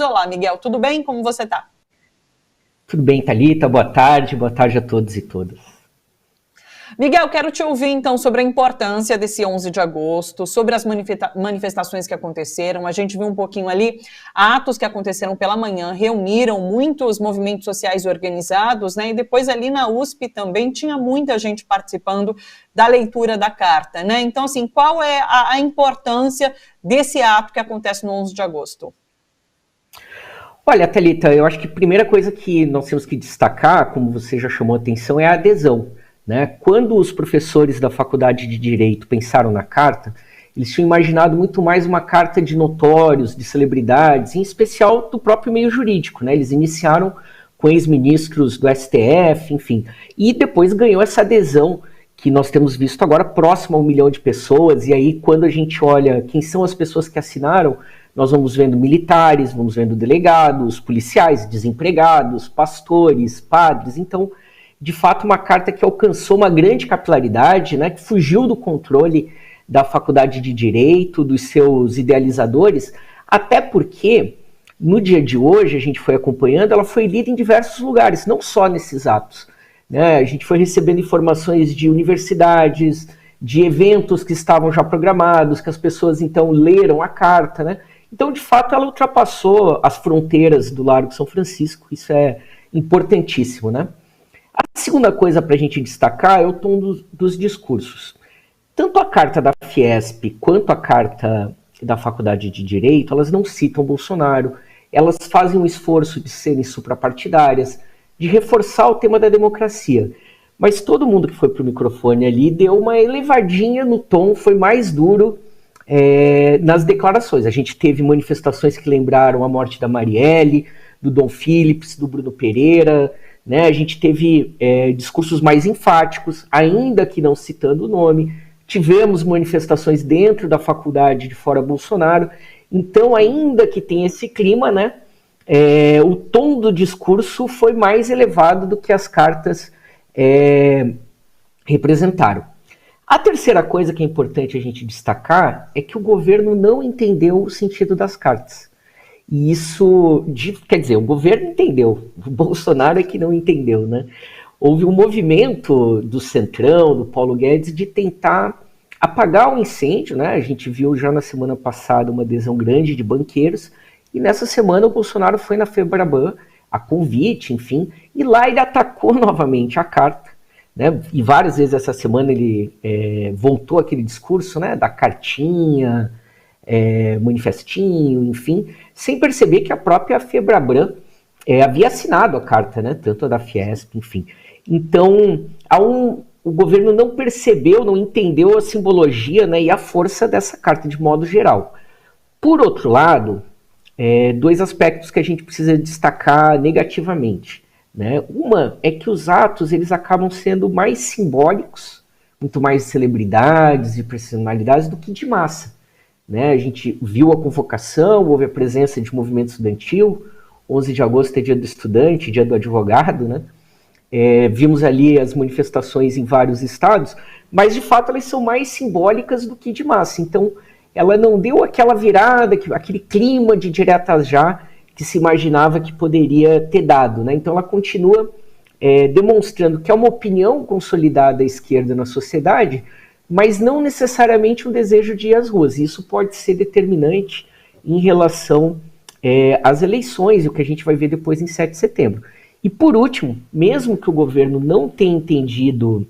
Olá, Miguel, tudo bem? Como você está? Tudo bem, Thalita? Boa tarde a todos e todas. Miguel, quero te ouvir então sobre a importância desse 11 de agosto, sobre as manifestações que aconteceram. A gente viu um pouquinho ali, atos que aconteceram pela manhã, reuniram muitos movimentos sociais organizados, né? E depois ali na USP também tinha muita gente participando da leitura da carta, né? Então, assim, qual é a importância desse ato que acontece no 11 de agosto? Olha, Thalita, eu acho que a primeira coisa que nós temos que destacar, como você já chamou a atenção, é a adesão, né? Quando os professores da Faculdade de Direito pensaram na carta, eles tinham imaginado muito mais uma carta de notórios, de celebridades, em especial do próprio meio jurídico, né? Eles iniciaram com ex-ministros do STF, enfim, e depois ganhou essa adesão que nós temos visto agora próximo a 1 milhão de pessoas, e aí quando a gente olha quem são as pessoas que assinaram, nós vamos vendo militares, vamos vendo delegados, policiais, desempregados, pastores, padres. Então, de fato, uma carta que alcançou uma grande capilaridade, né, que fugiu do controle da Faculdade de Direito, dos seus idealizadores, até porque, no dia de hoje, a gente foi acompanhando, ela foi lida em diversos lugares, não só nesses atos, né? A gente foi recebendo informações de universidades, de eventos que estavam já programados, que as pessoas, então, leram a carta, né? Então, de fato, ela ultrapassou as fronteiras do Largo São Francisco, isso é importantíssimo, né? A segunda coisa para a gente destacar é o tom dos discursos. Tanto a carta da Fiesp quanto a carta da Faculdade de Direito, elas não citam Bolsonaro, elas fazem um esforço de serem suprapartidárias, de reforçar o tema da democracia. Mas todo mundo que foi para o microfone ali deu uma elevadinha no tom, foi mais duro nas declarações. A gente teve manifestações que lembraram a morte da Marielle, do Dom Phillips, do Bruno Pereira, né? A gente teve discursos mais enfáticos, ainda que não citando o nome. Tivemos manifestações dentro da faculdade de fora Bolsonaro. Então, ainda que tenha esse clima, né, o tom do discurso foi mais elevado do que as cartas representaram. A terceira coisa que é importante a gente destacar é que o governo não entendeu o sentido das cartas. E isso, quer dizer, o governo entendeu, o Bolsonaro é que não entendeu, né? Houve um movimento do Centrão, do Paulo Guedes, de tentar apagar o incêndio, né? A gente viu já na semana passada uma adesão grande de banqueiros, e nessa semana o Bolsonaro foi na Febraban, a convite, enfim, e lá ele atacou novamente a carta, né? E várias vezes essa semana ele voltou aquele discurso, né, da cartinha, manifestinho, enfim, sem perceber que a própria Febraban havia assinado a carta, né, tanto a da Fiesp, enfim. Então, o governo não percebeu, não entendeu a simbologia, né, e a força dessa carta de modo geral. Por outro lado, dois aspectos que a gente precisa destacar negativamente, né? Uma é que os atos eles acabam sendo mais simbólicos, muito mais de celebridades e personalidades do que de massa, né? A gente viu a convocação, houve a presença de movimento estudantil, 11 de agosto é dia do estudante, dia do advogado, né? Vimos ali as manifestações em vários estados, mas de fato elas são mais simbólicas do que de massa. Então ela não deu aquela virada, aquele clima de diretas já que se imaginava que poderia ter dado, né? Então ela continua demonstrando que é uma opinião consolidada à esquerda na sociedade, mas não necessariamente um desejo de ir às ruas. E isso pode ser determinante em relação às eleições, e o que a gente vai ver depois em 7 de setembro. E por último, mesmo que o governo não tenha entendido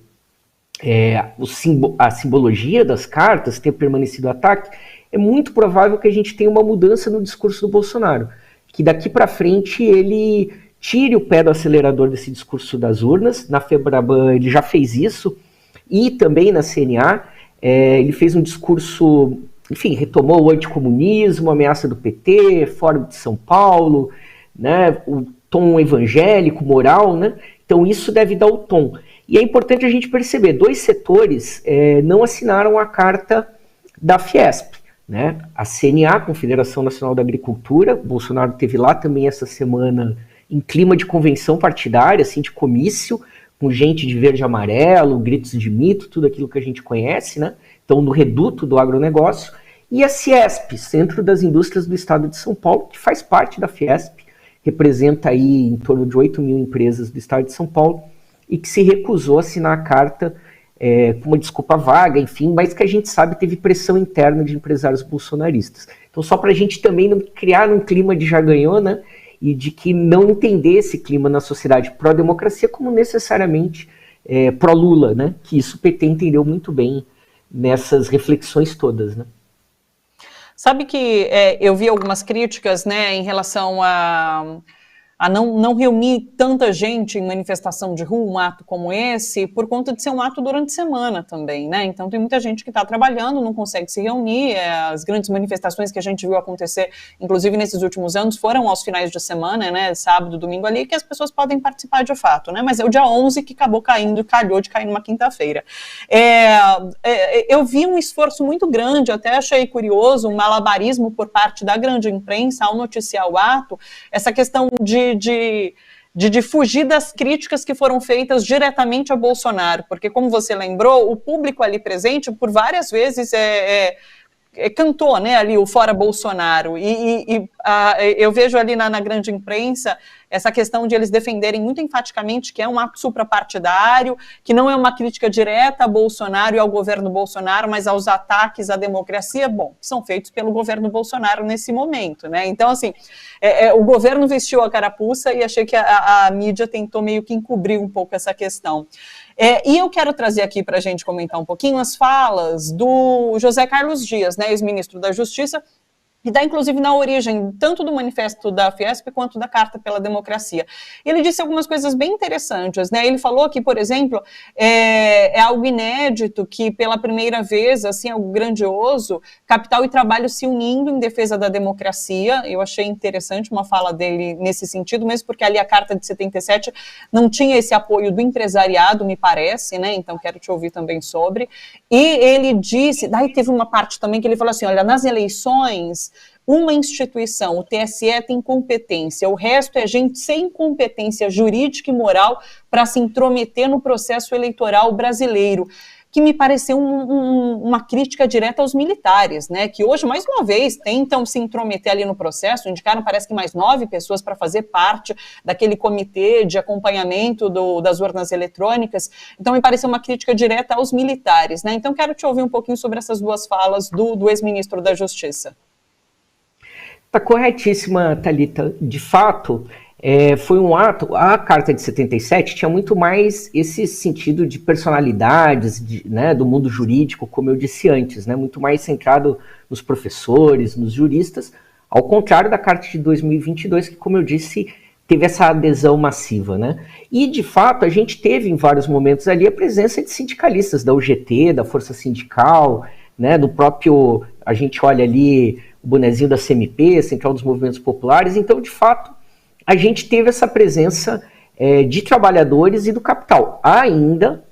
a simbologia das cartas, tenha permanecido o ataque, é muito provável que a gente tenha uma mudança no discurso do Bolsonaro, que daqui para frente ele tire o pé do acelerador desse discurso das urnas. Na Febraban ele já fez isso, e também na CNA, ele fez um discurso, enfim, retomou o anticomunismo, a ameaça do PT, Fórum de São Paulo, né, o tom evangélico, moral, né? Então isso deve dar o tom. E é importante a gente perceber, 2 setores não assinaram a carta da Fiesp, né? A CNA, Confederação Nacional da Agricultura, Bolsonaro teve lá também essa semana em clima de convenção partidária, assim, de comício, com gente de verde e amarelo, gritos de mito, tudo aquilo que a gente conhece, né? Então, no reduto do agronegócio. e a Ciesp, Centro das Indústrias do Estado de São Paulo, que faz parte da Fiesp, representa aí em torno de 8 mil empresas do Estado de São Paulo, e que se recusou a assinar a carta com uma desculpa vaga, enfim, mas que a gente sabe teve pressão interna de empresários bolsonaristas. Então, só para a gente também não criar um clima de já ganhou, né, e de que não entender esse clima na sociedade pró-democracia como necessariamente pró-Lula, né, que isso o PT entendeu muito bem nessas reflexões todas, né. Sabe que eu vi algumas críticas, né, em relação a não reunir tanta gente em manifestação de rua, um ato como esse, por conta de ser um ato durante a semana também, né? Então tem muita gente que está trabalhando, não consegue se reunir, as grandes manifestações que a gente viu acontecer, inclusive nesses últimos anos, foram aos finais de semana, né, sábado, domingo ali, que as pessoas podem participar de fato, né? Mas é o dia 11 que acabou caindo, calhou de cair numa quinta-feira. Eu vi um esforço muito grande, até achei curioso, um malabarismo por parte da grande imprensa ao noticiar o ato, essa questão de fugir das críticas que foram feitas diretamente a Bolsonaro, porque, como você lembrou, o público ali presente, por várias vezes, cantou, né, ali o fora Bolsonaro, eu vejo ali na grande imprensa essa questão de eles defenderem muito enfaticamente que é um ato suprapartidário, que não é uma crítica direta a Bolsonaro e ao governo Bolsonaro, mas aos ataques à democracia, bom, que são feitos pelo governo Bolsonaro nesse momento, né? Então, assim, o governo vestiu a carapuça e achei que a mídia tentou meio que encobrir um pouco essa questão. E eu quero trazer aqui para a gente comentar um pouquinho as falas do José Carlos Dias, né, ex-ministro da Justiça, e dá, inclusive, na origem tanto do manifesto da Fiesp quanto da Carta pela Democracia. Ele disse algumas coisas bem interessantes, né? Ele falou que, por exemplo, é algo inédito que, pela primeira vez, assim, algo grandioso, capital e trabalho se unindo em defesa da democracia. Eu achei interessante uma fala dele nesse sentido, mesmo porque ali a Carta de 77 não tinha esse apoio do empresariado, me parece, né? Então, quero te ouvir também sobre. E ele disse, daí teve uma parte também que ele falou assim, olha, nas eleições, uma instituição, o TSE, tem competência, o resto é gente sem competência jurídica e moral para se intrometer no processo eleitoral brasileiro, que me pareceu uma crítica direta aos militares, né, que hoje, mais uma vez, tentam se intrometer ali no processo, indicaram, parece que mais 9 pessoas para fazer parte daquele comitê de acompanhamento das urnas eletrônicas, então me pareceu uma crítica direta aos militares, né, então quero te ouvir um pouquinho sobre essas duas falas do ex-ministro da Justiça. Está corretíssima, Thalita. De fato, foi um ato. A Carta de 77 tinha muito mais esse sentido de personalidades, né, do mundo jurídico, como eu disse antes, né, muito mais centrado nos professores, nos juristas, ao contrário da Carta de 2022, que, como eu disse, teve essa adesão massiva, né? E, de fato, a gente teve em vários momentos ali a presença de sindicalistas da UGT, da Força Sindical, né, do próprio, a gente olha ali o bonezinho da CMP, Central dos Movimentos Populares. Então, de fato, a gente teve essa presença de trabalhadores e do capital. Ainda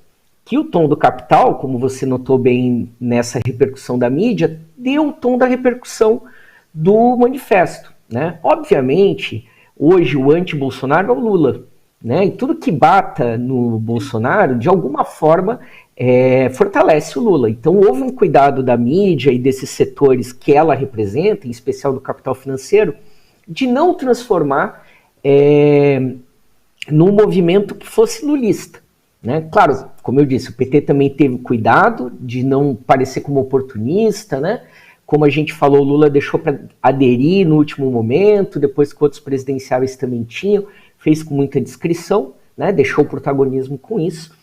que o tom do capital, como você notou bem nessa repercussão da mídia, deu o tom da repercussão do manifesto, né? Obviamente, hoje o anti-Bolsonaro é o Lula, né? E tudo que bata no Bolsonaro, de alguma forma, fortalece o Lula. Então houve um cuidado da mídia e desses setores que ela representa, em especial do capital financeiro, de não transformar num movimento que fosse lulista, né? Claro, como eu disse, o PT também teve cuidado de não parecer como oportunista, né? Como a gente falou, o Lula deixou para aderir no último momento, depois que outros presidenciáveis também tinham, fez com muita discrição, né? Deixou o protagonismo com isso.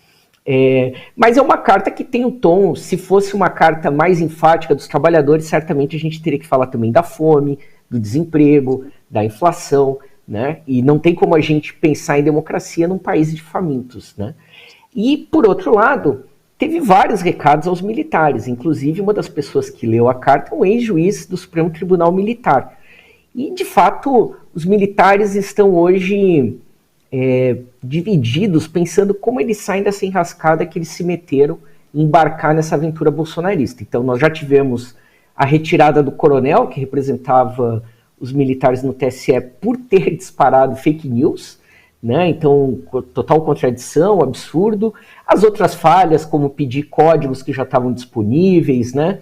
Mas é uma carta que tem um tom, se fosse uma carta mais enfática dos trabalhadores, certamente a gente teria que falar também da fome, do desemprego, da inflação, né? E não tem como a gente pensar em democracia num país de famintos, né? E, por outro lado, teve vários recados aos militares, inclusive uma das pessoas que leu a carta é um ex-juiz do Supremo Tribunal Militar. E, de fato, os militares estão hoje divididos, pensando como eles saem dessa enrascada que eles se meteram em embarcar nessa aventura bolsonarista. Então, nós já tivemos a retirada do coronel, que representava os militares no TSE, por ter disparado fake news, né? Então, total contradição, absurdo. As outras falhas, como pedir códigos que já estavam disponíveis, né?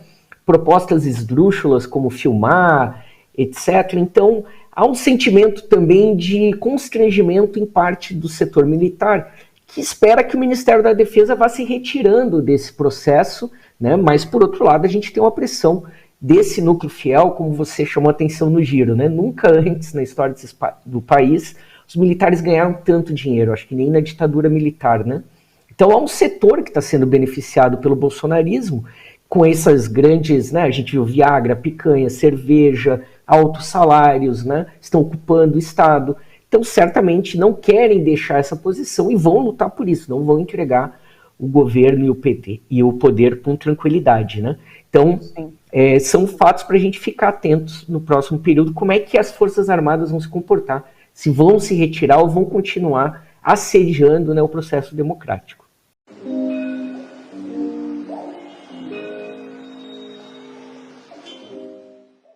propostas esdrúxulas como filmar, etc. Então, há um sentimento também de constrangimento em parte do setor militar, que espera que o Ministério da Defesa vá se retirando desse processo, né? Mas, por outro lado, a gente tem uma pressão desse núcleo fiel, como você chamou a atenção no giro, né? Nunca antes na história do país os militares ganharam tanto dinheiro, acho que nem na ditadura militar, né? Então há um setor que está sendo beneficiado pelo bolsonarismo com essas grandes, né? A gente viu Viagra, picanha, cerveja, altos salários, né? Estão ocupando o Estado. Então, certamente não querem deixar essa posição e vão lutar por isso, não vão entregar o governo e o PT e o poder com tranquilidade, né? Então, são fatos para a gente ficar atentos no próximo período, como é que as Forças Armadas vão se comportar, se vão se retirar ou vão continuar assediando, né, o processo democrático.